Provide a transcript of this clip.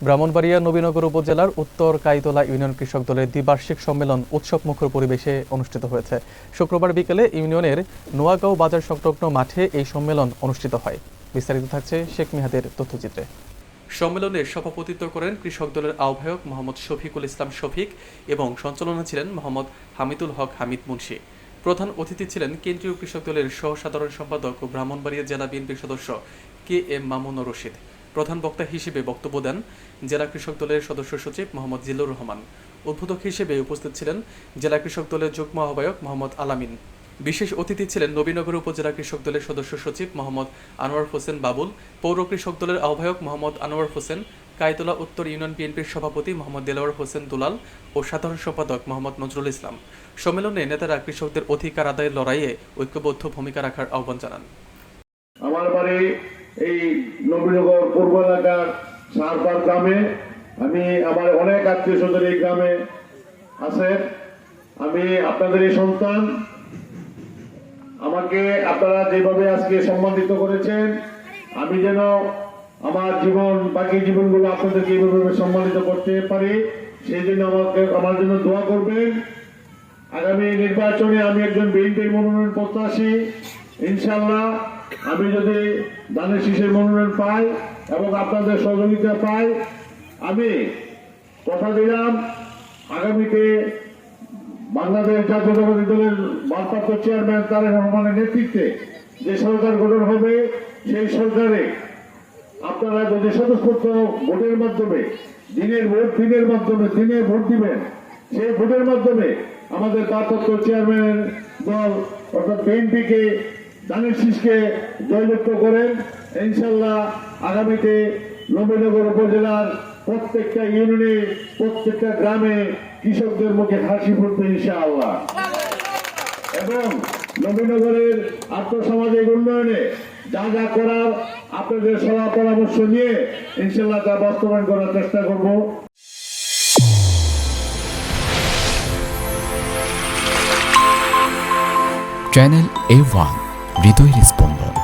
ব্রাহ্মণবাড়িয়া নবীনগর উপজেলার উত্তর কাইতলা ইউনিয়ন কৃষক দলের দ্বিবার্ষিক সম্মেলন উৎসবমুখর পরিবেশে অনুষ্ঠিত হয়েছে। শুক্রবার বিকেলে ইউনিয়নের নোয়াগাঁও বাজার সংলগ্ন মাঠে এই সম্মেলন অনুষ্ঠিত হয়। বিস্তারিত থাকছে শেখ মিহাদের তথ্যচিত্রে। সম্মেলনে সভাপতিত্ব করেন কৃষক দলের আহ্বায়ক মোহাম্মদ শফিকুল ইসলাম শফিক এবং সঞ্চালনা ছিলেন মোহাম্মদ হামিদুল হক হামিদ মুন্সি। প্রধান অতিথি ছিলেন কেন্দ্রীয় কৃষক দলের সহ সাধারণ সম্পাদক ও ব্রাহ্মণবাড়িয়া জেলা বিএনপির সদস্য কে এম মামুনুর রশিদ। প্রধান বক্তা হিসেবে বক্তব্য দেন জেলা কৃষক দলের সদস্য সচিব মোহাম্মদ জিল্লুর রহমান। উদ্বোধক হিসেবে উপস্থিত ছিলেন জেলা কৃষক দলের যুগ্ম আহ্বায়ক মোহাম্মদ আলামিন। বিশেষ অতিথি ছিলেন নবীনগর উপজেলা কৃষক দলের সদস্য সচিব মোহাম্মদ আনোয়ার হোসেন বাবুল, পৌর কৃষক দলের আহ্বায়ক মোহাম্মদ আনোয়ার হোসেন, কাইতলা উত্তর ইউনিয়ন বিএনপির সভাপতি মোহাম্মদ দেলোয়ার হোসেন দুলাল ও সাধারণ সম্পাদক মোহাম্মদ নজরুল ইসলাম। সম্মেলনে নেতারা কৃষকদের অধিকার আদায়ের লড়াইয়ে ঐক্যবদ্ধ ভূমিকা রাখার আহ্বান জানান। আমার বাড়ি এই নবীনগর পূর্ব এলাকার সারপাড় গ্রামে। আমি আমার অনেক আত্মীয় স্বজন এই গ্রামে আছে। আমি আপনাদের এই সন্তান। আমাকে আপনারা যেভাবে আজকে সম্মানিত করেছেন, আমি যেন আমার জীবন বাকি জীবনগুলো আপনাদেরকে এইভাবে সম্মানিত করতে পারি, সেই জন্য আমার জন্য দোয়া করবেন। আগামী নির্বাচনে আমি একজন বিএনপির মনোনয়ন প্রত্যাশী। ইনশাল্লাহ আমি যদি ধানের শীষের মনোনয়ন পাই এবং আপনাদের সহযোগিতা পাই, আমি কথা দিলাম আগামীতে বাংলাদেশ জাতীয়তাবাদী দলের ভারপ্রাপ্ত চেয়ারম্যান তারেক রহমানের নেতৃত্বে যে সরকার গঠন হবে, সেই সরকারে আপনারা যদি স্বতঃস্ফূর্ত ভোটের মাধ্যমে দিনে ভোট দিবেন, সেই ভোটের মাধ্যমে আমাদের ভারপ্রাপ্ত চেয়ারম্যান দল অর্থাৎ বিএনপিকে ধানের শীষকে জয়যুক্ত করেন। ইনশাল্লাহ আগামীতে নবীনগর উপজেলার প্রত্যেকটা ইউনিয়নে প্রত্যেকটা গ্রামে কৃষকদের মুখে হাসি ফুটবে ইনশাআল্লাহ। এবং নবীনগরের আর্থসামাজিক উন্নয়নে যা যা করার আপনাদের সভা পরামর্শ নিয়ে ইনশাআল্লাহ তা বাস্তবায়ন করার চেষ্টা করব। চ্যানেল A1 হৃদয়ের স্পন্দন।